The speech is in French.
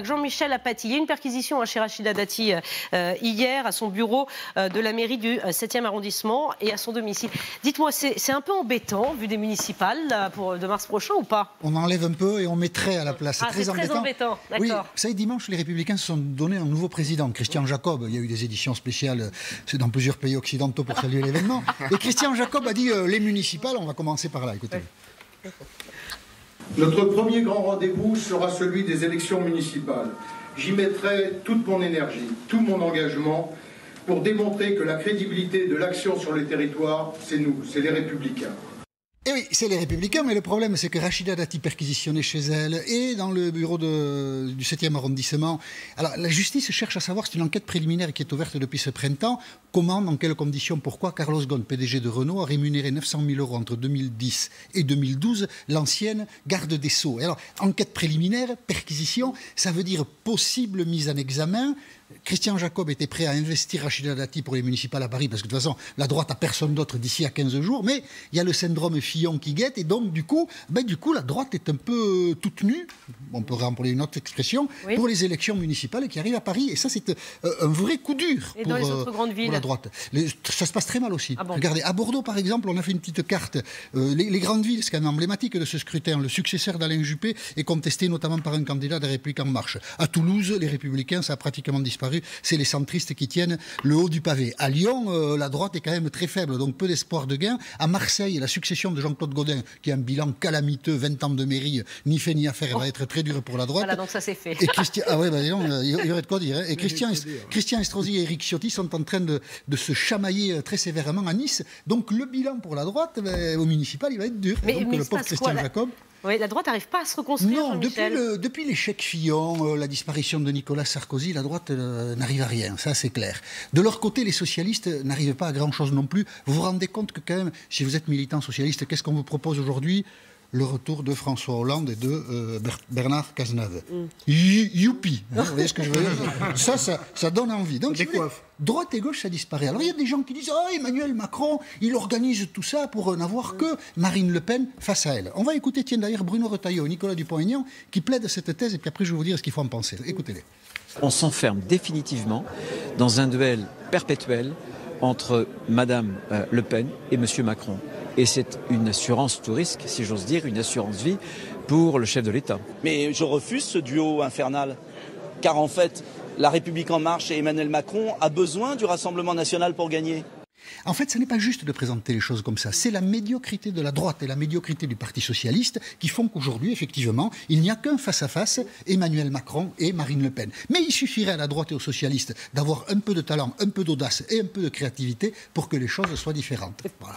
Jean-Michel Apathy, il y a une perquisition chez Rachida Dati hier à son bureau de la mairie du 7e arrondissement et à son domicile. Dites-moi, c'est un peu embêtant vu des municipales de mars prochain ou pas? On enlève un peu et on mettrait à la place. C'est très embêtant. Oui, vous savez, dimanche, les Républicains se sont donné un nouveau président, Christian Jacob. Il y a eu des éditions spéciales dans plusieurs pays occidentaux pour saluer l'événement. Et Christian Jacob a dit les municipales, on va commencer par là. Écoutez. Notre premier grand rendez-vous sera celui des élections municipales. J'y mettrai toute mon énergie, tout mon engagement pour démontrer que la crédibilité de l'action sur les territoires, c'est nous, c'est les Républicains. Et oui, c'est les Républicains, mais le problème, c'est que Rachida Dati perquisitionnée chez elle et dans le bureau du 7e arrondissement. Alors, la justice cherche à savoir, c'est une enquête préliminaire qui est ouverte depuis ce printemps. Comment, dans quelles conditions, pourquoi Carlos Ghosn, PDG de Renault, a rémunéré 900 000 € entre 2010 et 2012 l'ancienne garde des Sceaux. Et alors, enquête préliminaire, perquisition, ça veut dire possible mise en examen. Christian Jacob était prêt à investir Rachida Dati pour les municipales à Paris, parce que de toute façon, la droite n'a personne d'autre d'ici à 15 jours, mais il y a le syndrome Fillon qui guette, et donc du coup, la droite est un peu toute nue, on peut employer une autre expression, oui, pour les élections municipales qui arrivent à Paris, et ça c'est un vrai coup dur et dans les autres grandes villes, pour la droite. Ça se passe très mal aussi. Ah bon? Regardez, à Bordeaux par exemple, on a fait une petite carte, les grandes villes, c'est quand même emblématique de ce scrutin, le successeur d'Alain Juppé est contesté notamment par un candidat des Républicains En Marche. À Toulouse, les Républicains, ça a pratiquement disparu, c'est les centristes qui tiennent le haut du pavé. À Lyon, la droite est quand même très faible, donc peu d'espoir de gain. À Marseille, la succession de Jean-Claude Gaudin, qui a un bilan calamiteux, 20 ans de mairie, ni fait ni à faire, va être très dure pour la droite. Voilà, donc ça c'est fait. Et Christian, ah ouais, il y aurait de quoi dire. Hein. Et Christian Estrosi et Éric Ciotti sont en train de se chamailler très sévèrement à Nice. Donc le bilan pour la droite, au municipal, il va être dur. Mais le pauvre Christian Jacob... Oui, la droite n'arrive pas à se reconstruire. Non, depuis l'échec Fillon, la disparition de Nicolas Sarkozy, la droite n'arrive à rien, ça c'est clair. De leur côté, les socialistes n'arrivent pas à grand-chose non plus. Vous vous rendez compte que quand même, si vous êtes militant socialiste, qu'est-ce qu'on vous propose aujourd'hui? Le retour de François Hollande et de Bernard Cazeneuve. Youpi, hein, vous voyez ce que je veux dire? Ça donne envie. Donc, droite et gauche, ça disparaît. Alors il y a des gens qui disent « Oh, Emmanuel Macron, il organise tout ça pour n'avoir que Marine Le Pen face à elle. » On va écouter, tiens d'ailleurs, Bruno Retailleau, Nicolas Dupont-Aignan, qui plaident cette thèse, et puis après je vais vous dire ce qu'il faut en penser. Écoutez-les. On s'enferme définitivement dans un duel perpétuel entre Madame Le Pen et Monsieur Macron. Et c'est une assurance tout risque, si j'ose dire, une assurance vie pour le chef de l'État. Mais je refuse ce duo infernal, car en fait, La République En Marche et Emmanuel Macron a besoin du Rassemblement National pour gagner. En fait, ce n'est pas juste de présenter les choses comme ça. C'est la médiocrité de la droite et la médiocrité du Parti socialiste qui font qu'aujourd'hui, effectivement, il n'y a qu'un face-à-face, Emmanuel Macron et Marine Le Pen. Mais il suffirait à la droite et aux socialistes d'avoir un peu de talent, un peu d'audace et un peu de créativité pour que les choses soient différentes. Voilà.